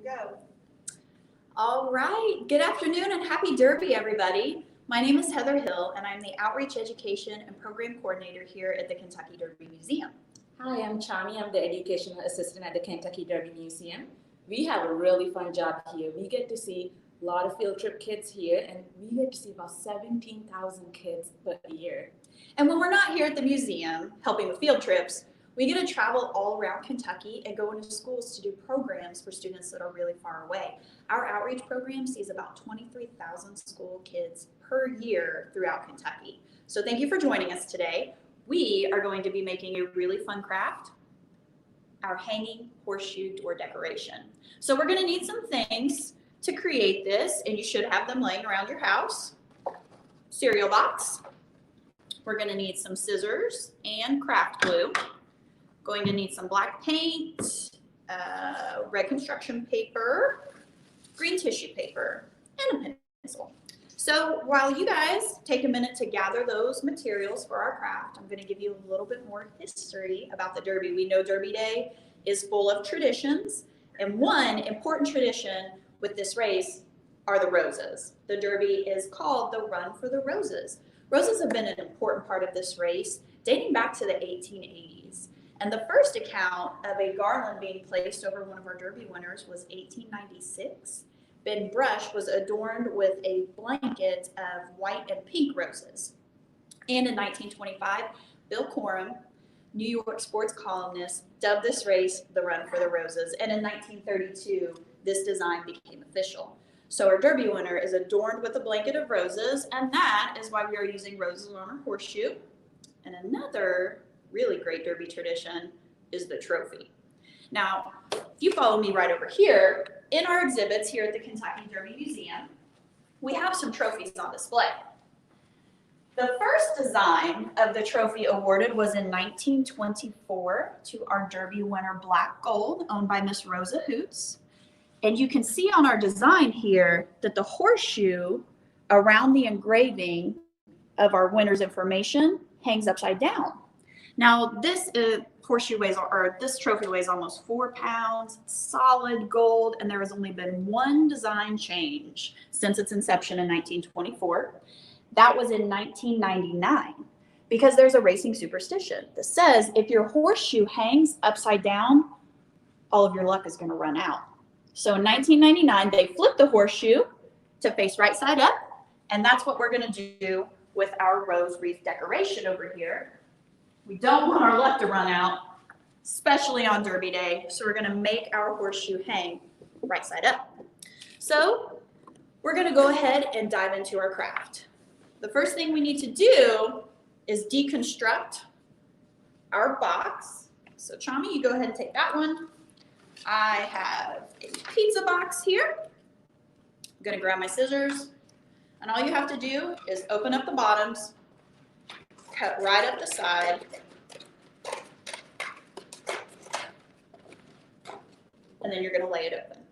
Go. All right. Good afternoon and happy Derby, everybody. My name is Heather Hill, and I'm the Outreach Education and Program Coordinator here at the Kentucky Derby Museum. Hi, I'm Chami. I'm the Educational Assistant at the Kentucky Derby Museum. We have a really fun job here. We get to see a lot of field trip kids here, and we get to see about 17,000 kids per year. And when we're not here at the museum helping with field trips, we get to travel all around Kentucky and go into schools to do programs for students that are really far away. Our outreach program sees about 23,000 school kids per year throughout Kentucky. So thank you for joining us today. We are going to be making a really fun craft, our hanging horseshoe door decoration. So we're going to need some things to create this, and you should have them laying around your house. Cereal box. We're going to need some scissors and craft glue. Going to need some black paint, red construction paper, green tissue paper, and a pencil. So while you guys take a minute to gather those materials for our craft, I'm going to give you a little bit more history about the Derby. We know Derby Day is full of traditions, and one important tradition with this race are the roses. The Derby is called the Run for the Roses. Roses have been an important part of this race dating back to the 1880s. And the first account of a garland being placed over one of our Derby winners was 1896. Ben Brush was adorned with a blanket of white and pink roses. And in 1925, Bill Coram, New York sports columnist, dubbed this race the Run for the Roses. And in 1932, this design became official. So our Derby winner is adorned with a blanket of roses, and that is why we are using roses on our horseshoe. And another really great Derby tradition is the trophy. Now, if you follow me right over here, in our exhibits here at the Kentucky Derby Museum, we have some trophies on display. The first design of the trophy awarded was in 1924 to our Derby winner Black Gold, owned by Miss Rosa Hoots. And you can see on our design here that the horseshoe around the engraving of our winner's information hangs upside down. Now, this horseshoe weighs, or this trophy weighs almost 4 pounds, solid gold, and there has only been one design change since its inception in 1924. That was in 1999, because there's a racing superstition that says if your horseshoe hangs upside down, all of your luck is going to run out. So in 1999, they flipped the horseshoe to face right side up, and that's what we're going to do with our rose wreath decoration over here. We don't want our luck to run out, especially on Derby Day, so we're going to make our horseshoe hang right side up. So we're going to go ahead and dive into our craft. The first thing we need to do is deconstruct our box. So Chami, you go ahead and take that one. I have a pizza box here. I'm going to grab my scissors, and all you have to do is open up the bottoms, cut right up the side, and then you're going to lay it open.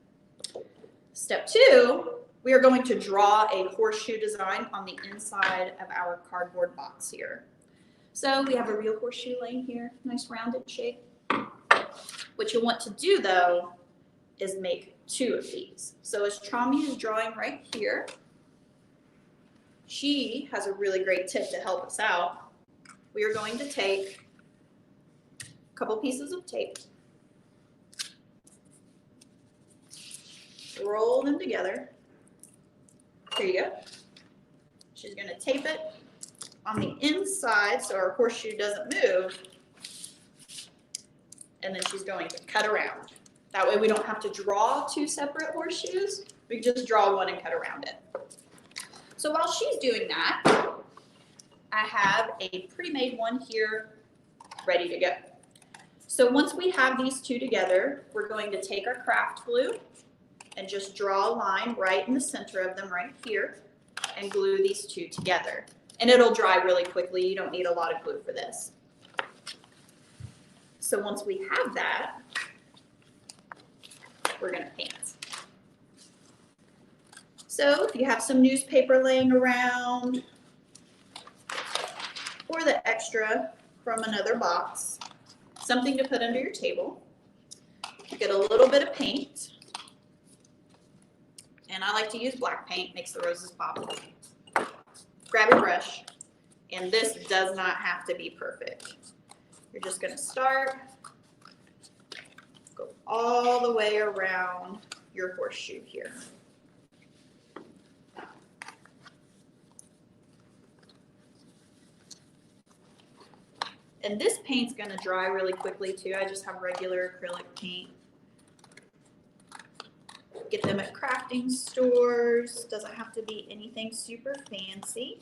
Step 2, we are going to draw a horseshoe design on the inside of our cardboard box here. So we have a real horseshoe laying here, nice rounded shape. What you'll want to do, though, is make 2 of these. So as Chami is drawing right here, she has a really great tip to help us out. We are going to take a couple pieces of tape, roll them together. Here you go. She's going to tape it on the inside so our horseshoe doesn't move. And then she's going to cut around. That way we don't have to draw 2 separate horseshoes. We can just draw one and cut around it. So while she's doing that, I have a pre-made one here ready to go. So once we have these 2 together, we're going to take our craft glue and just draw a line right in the center of them right here and glue these 2 together. And it'll dry really quickly. You don't need a lot of glue for this. So once we have that, we're going to paint. So if you have some newspaper laying around or the extra from another box, something to put under your table, get a little bit of paint and I like to use black paint, makes the roses pop. Grab your brush, and this does not have to be perfect. You're just gonna start, go all the way around your horseshoe here. And this paint's gonna dry really quickly too. I just have regular acrylic paint. Get them at crafting stores. Doesn't have to be anything super fancy.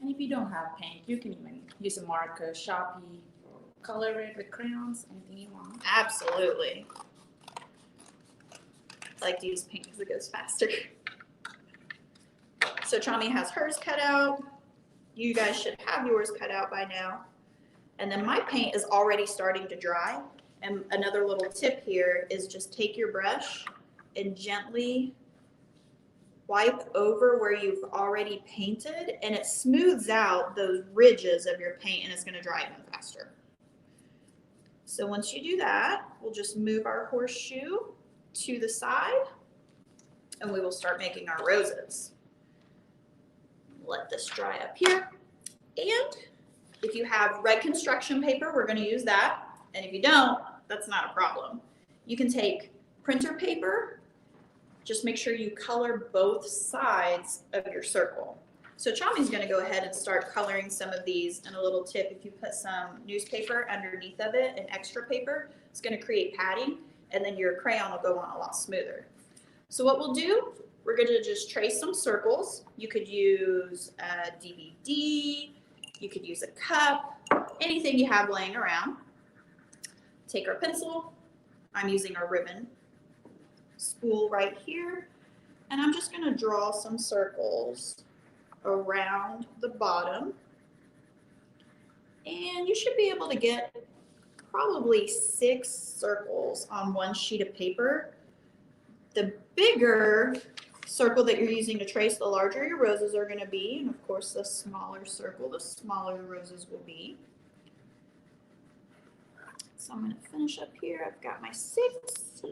And if you don't have paint, you can even use a marker, Sharpie, color it with crayons, anything you want. Absolutely. I like to use paint because it goes faster. So Chami has hers cut out. You guys should have yours cut out by now. And then my paint is already starting to dry. And another little tip here is just take your brush and gently wipe over where you've already painted, and it smooths out those ridges of your paint, and it's going to dry even faster. So once you do that, we'll just move our horseshoe to the side, and we will start making our roses. Let this dry up here. And if you have red construction paper, we're going to use that. And if you don't, that's not a problem. You can take printer paper. Just make sure you color both sides of your circle. So Chami's going to go ahead and start coloring some of these. And a little tip, if you put some newspaper underneath of it and extra paper, it's going to create padding, and then your crayon will go on a lot smoother. So what we'll do, we're going to just trace some circles. You could use a DVD, you could use a cup, anything you have laying around. Take our pencil. I'm using our ribbon spool right here, and I'm just going to draw some circles around the bottom, and you should be able to get probably 6 circles on one sheet of paper. The bigger circle that you're using to trace, the larger your roses are going to be, and of course the smaller circle, the smaller your roses will be. So I'm going to finish up here. I've got my 6.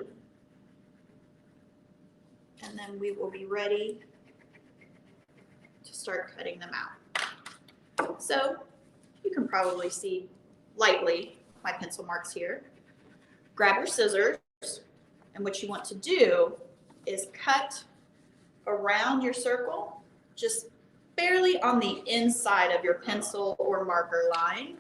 And then we will be ready to start cutting them out. So you can probably see lightly my pencil marks here. Grab your scissors, and what you want to do is cut around your circle, just barely on the inside of your pencil or marker line,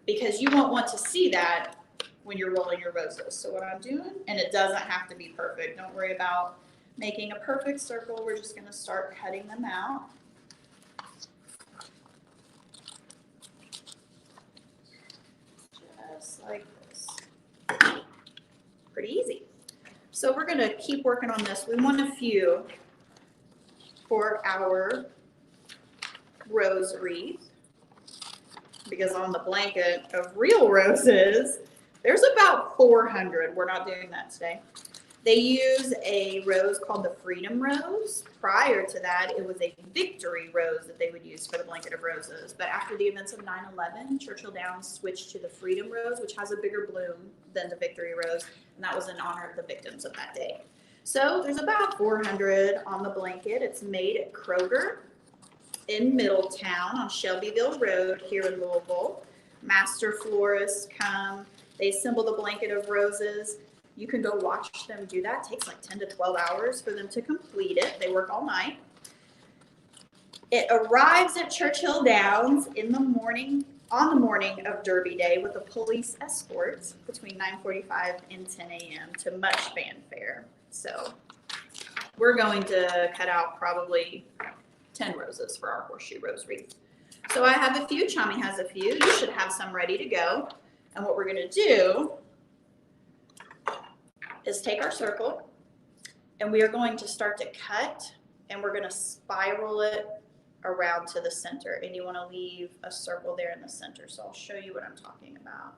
because you won't want to see that when you're rolling your roses. So what I'm doing, and it doesn't have to be perfect. Don't worry about making a perfect circle. We're just going to start cutting them out. Just like this. Pretty easy. So we're going to keep working on this. We want a few for our rose wreath, because on the blanket of real roses, there's about 400. We're not doing that today. They use a rose called the Freedom Rose. Prior to that, it was a Victory Rose that they would use for the blanket of roses. But after the events of 9/11, Churchill Downs switched to the Freedom Rose, which has a bigger bloom than the Victory Rose, and that was in honor of the victims of that day. So there's about 400 on the blanket. It's made at Kroger in Middletown on Shelbyville Road here in Louisville. Master florists come, they assemble the blanket of roses. You can go watch them do that. It takes like 10 to 12 hours for them to complete it. They work all night. It arrives at Churchill Downs in the morning, on the morning of Derby Day, with a police escort between 9:45 and 10 a.m. to much fanfare. So we're going to cut out probably 10 roses for our horseshoe rose wreath. So I have a few. Chami has a few. You should have some ready to go. And what we're going to do is take our circle, and we are going to start to cut, and we're going to spiral it around to the center, and you want to leave a circle there in the center. So I'll show you what I'm talking about.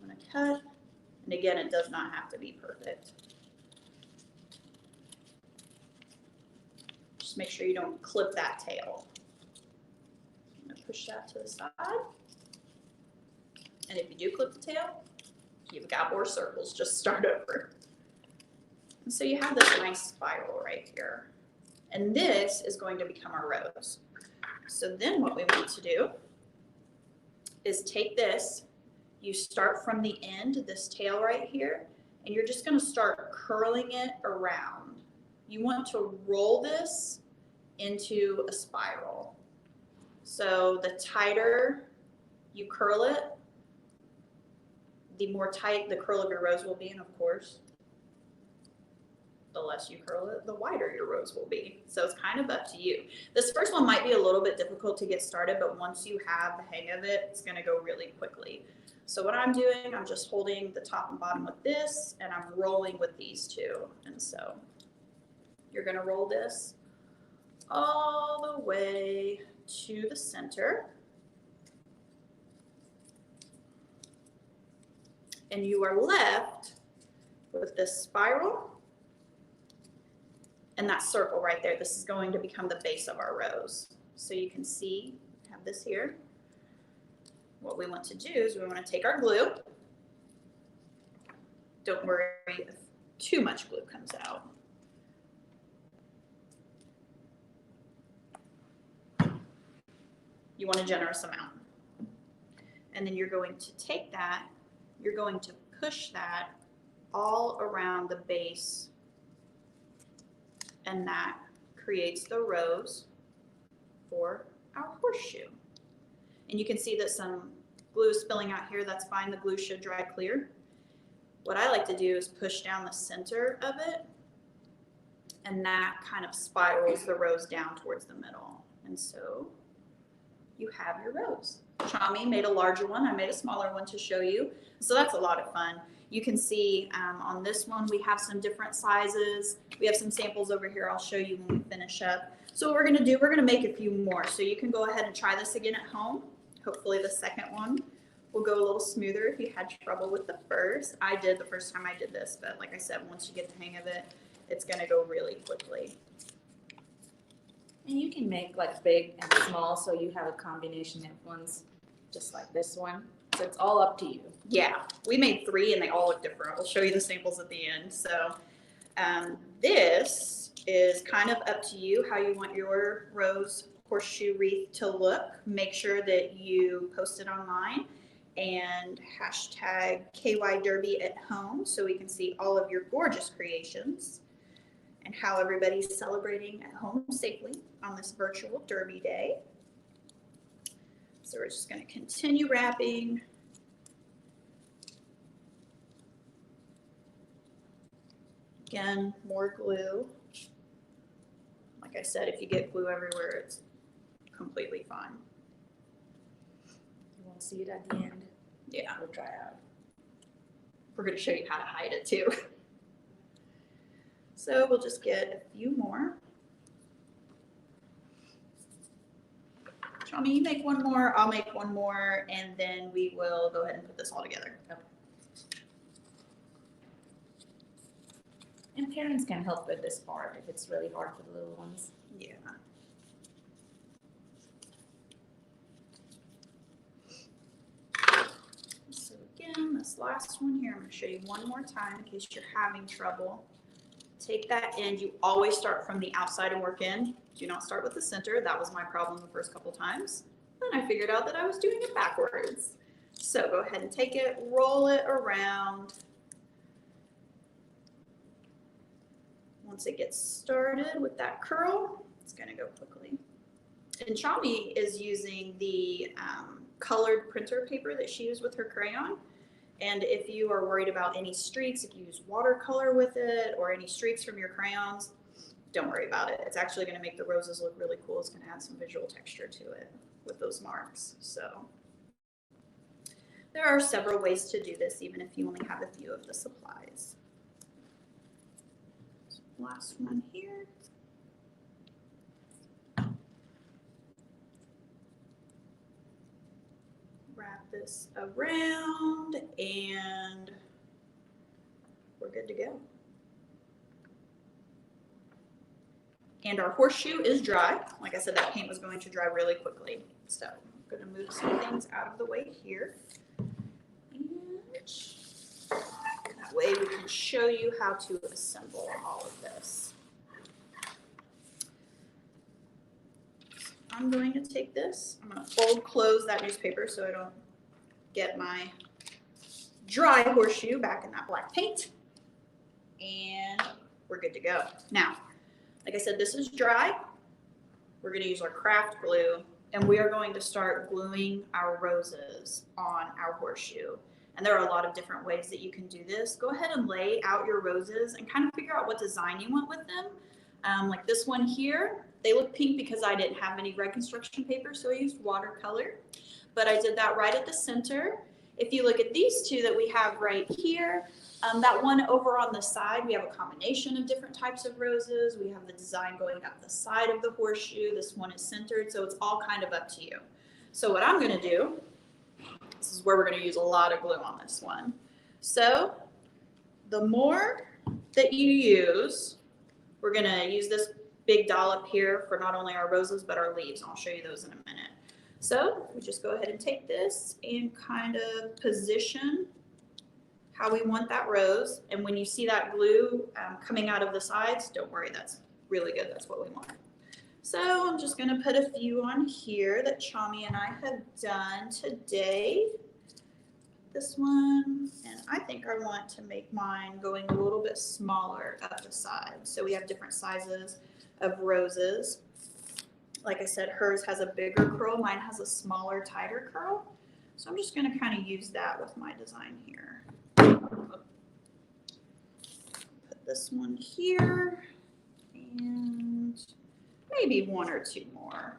I'm going to cut, and again, it does not have to be perfect. Just make sure you don't clip that tail. I'm going to push that to the side, and if you do clip the tail, you've got more circles. Just start over. And so you have this nice spiral right here. And this is going to become our rose. So then what we want to do is take this, you start from the end, this tail right here, and you're just gonna start curling it around. You want to roll this into a spiral. So the tighter you curl it, the more tight the curl of your rose will be, and of course, the less you curl it, the wider your rose will be. So it's kind of up to you. This first one might be a little bit difficult to get started, but once you have the hang of it, it's gonna go really quickly. So what I'm doing, I'm just holding the top and bottom with this, and I'm rolling with these two. And so you're gonna roll this all the way to the center. And you are left with this spiral and that circle right there. This is going to become the base of our rose. So you can see, I have this here. What we want to do is we want to take our glue. Don't worry if too much glue comes out. You want a generous amount. And then you're going to take that, you're going to push that all around the base, and that creates the rose for our horseshoe. And you can see that some glue is spilling out here. That's fine. The glue should dry clear. What I like to do is push down the center of it, and that kind of spirals the rose down towards the middle. And so you have your rose. Chami made a larger one. I made a smaller one to show you. So that's a lot of fun. You can see on this one, we have some different sizes. We have some samples over here I'll show you when we finish up. So what we're gonna do, we're gonna make a few more. So you can go ahead and try this again at home. Hopefully the second one will go a little smoother if you had trouble with the first. I did the first time I did this, but like I said, once you get the hang of it, it's gonna go really quickly. And you can make like big and small, so you have a combination of ones just like this one. So it's all up to you. Yeah, we made 3 and they all look different. We'll show you the samples at the end. So this is kind of up to you how you want your rose horseshoe wreath to look. Make sure that you post it online and hashtag KY Derby at home so we can see all of your gorgeous creations and how everybody's celebrating at home safely on this virtual Derby day. So we're just going to continue wrapping. Again, more glue. Like I said, if you get glue everywhere, it's completely fine. You won't see it at the end. Yeah, We'll try out. we're going to show you how to hide it too. So we'll just get a few more. Chami, you make one more, I'll make one more, and then we will go ahead and put this all together. Okay. And parents can help with this part if it's really hard for the little ones. Yeah. So again, this last one here, I'm going to show you one more time in case you're having trouble. Take that end. You always start from the outside and work in. Do not start with the center. That was my problem the first couple times. Then I figured out that I was doing it backwards. So go ahead and take it, roll it around. Once it gets started with that curl, it's going to go quickly. And Chami is using the colored printer paper that she used with her crayon. And if you are worried about any streaks, if you use watercolor with it or any streaks from your crayons, don't worry about it. It's actually going to make the roses look really cool. It's going to add some visual texture to it with those marks. So there are several ways to do this, even if you only have a few of the supplies. Last one here. Wrap this around and we're good to go. And our horseshoe is dry. Like I said, that paint was going to dry really quickly. So I'm going to move some things out of the way here. And that That way we can show you how to assemble all of this. I'm going to take this, I'm going to fold close that newspaper so I don't get my dry horseshoe back in that black paint. And we're good to go. Now, like I said, this is dry. We're going to use our craft glue, and we are going to start gluing our roses on our horseshoe. And there are a lot of different ways that you can do this. Go ahead and lay out your roses and kind of figure out what design you want with them. Like this one here, they look pink because I didn't have any red construction paper, so I used watercolor. But I did that right at the center. If you look at these two that we have right here, that one over on the side, we have a combination of different types of roses. We have the design going up the side of the horseshoe. This one is centered, so it's all kind of up to you. So what I'm going to do, this is where we're going to use a lot of glue on this one. So the more that you use, we're going to use this big dollop here for not only our roses, but our leaves. I'll show you those in a minute. So we just go ahead and take this and kind of position how we want that rose. And when you see that glue coming out of the sides, don't worry, that's really good. That's what we want. So I'm just gonna put a few on here that Chami and I have done today. This one, and I think I want to make mine going a little bit smaller up the side. So we have different sizes of roses. Like I said, hers has a bigger curl, mine has a smaller, tighter curl. So I'm just gonna kind of use that with my design here. Put this one here, and maybe one or two more.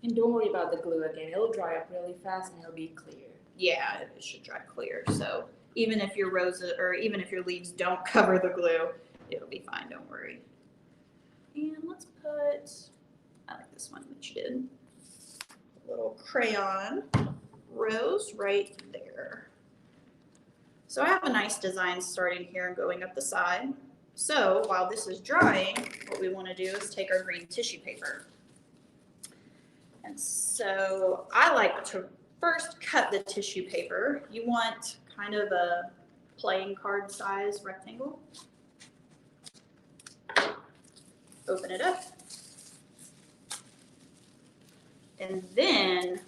And don't worry about the glue again. It'll dry up really fast and it'll be clear. Yeah, it should dry clear. So even if your roses, or even if your leaves don't cover the glue, it'll be fine, don't worry. And let's put, I like this one that you did, a little crayon rose right there. So I have a nice design starting here and going up the side. So while this is drying, what we want to do is take our green tissue paper. And so I like to first cut the tissue paper. You want kind of a playing card size rectangle. Open it up. And then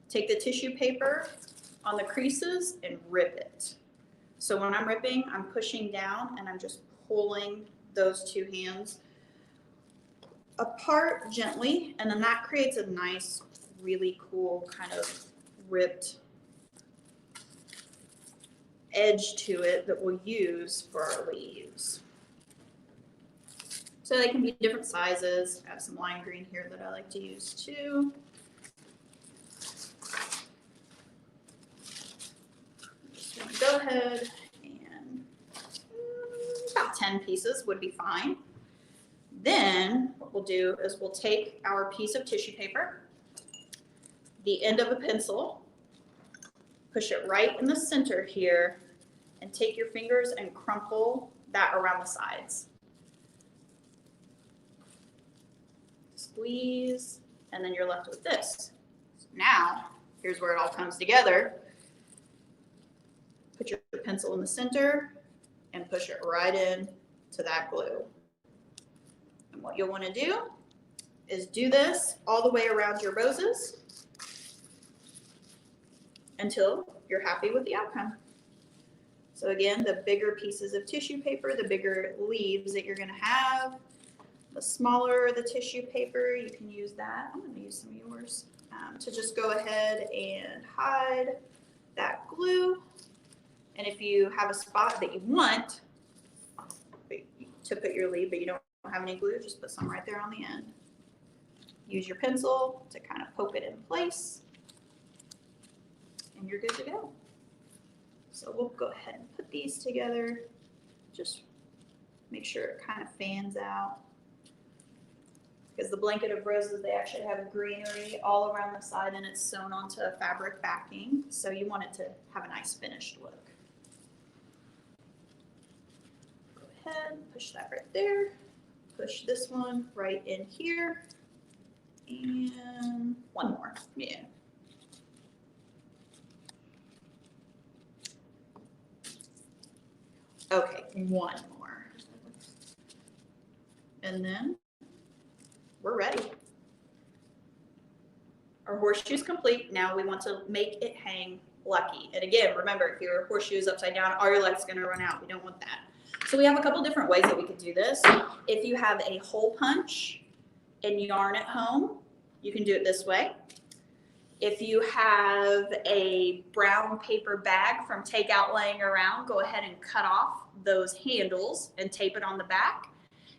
take the tissue paper on the creases and rip it. So when I'm ripping, I'm pushing down and I'm just pulling those two hands apart gently, and then that creates a nice, really cool kind of ripped edge to it that we'll use for our leaves. So they can be different sizes. I have some lime green here that I like to use too. Just gonna go ahead and about 10 pieces would be fine. Then what we'll do is we'll take our piece of tissue paper, the end of a pencil, push it right in the center here, and take your fingers and crumple that around the sides. Squeeze, and then you're left with this. So now, here's where it all comes together. Put your pencil in the center and push it right in to that glue. And what you'll want to do is do this all the way around your roses until you're happy with the outcome. So again, the bigger pieces of tissue paper, the bigger leaves that you're going to have, the smaller the tissue paper, you can use that. I'm going to use some of yours to just go ahead and hide that glue. And if you have a spot that you want to put your leaf, but you don't have any glue, just put some right there on the end. Use your pencil to kind of poke it in place, and you're good to go. So we'll go ahead and put these together. Just make sure it kind of fans out. Because the blanket of roses, they actually have greenery all around the side, and it's sewn onto a fabric backing. So you want it to have a nice finished look. Go ahead and push that right there. Push this one right in here. And one more, yeah. Okay, one more. And then we're ready. Our horseshoe's complete. Now we want to make it hang lucky. And again, remember, if your horseshoe is upside down, all your luck's gonna run out. We don't want that. So we have a couple different ways that we could do this. If you have a hole punch and yarn at home, you can do it this way. If you have a brown paper bag from takeout laying around, go ahead and cut off those handles and tape it on the back.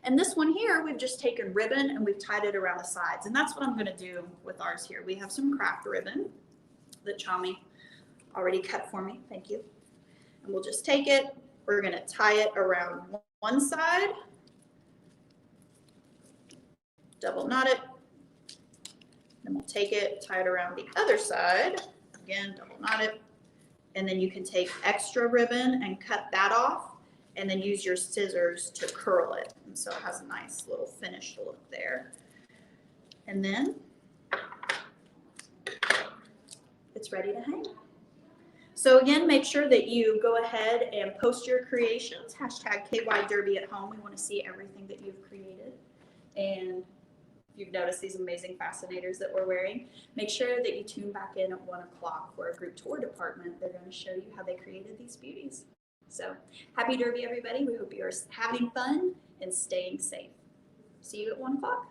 And this one here, we've just taken ribbon and we've tied it around the sides. And that's what I'm gonna do with ours here. We have some craft ribbon that Chami already cut for me, thank you. And we'll just take it, we're gonna tie it around one side, double knot it, then we'll take it, tie it around the other side, again, double knot it, and then you can take extra ribbon and cut that off, and then use your scissors to curl it. And so it has a nice little finished look there. And then it's ready to hang. So again, make sure that you go ahead and post your creations, hashtag KY Derby at home. We want to see everything that you've created. And you've noticed these amazing fascinators that we're wearing. Make sure that you tune back in at 1 o'clock for a group tour department. They're going to show you how they created these beauties. So happy Derby, everybody. We hope you're having fun and staying safe. See you at 1 o'clock.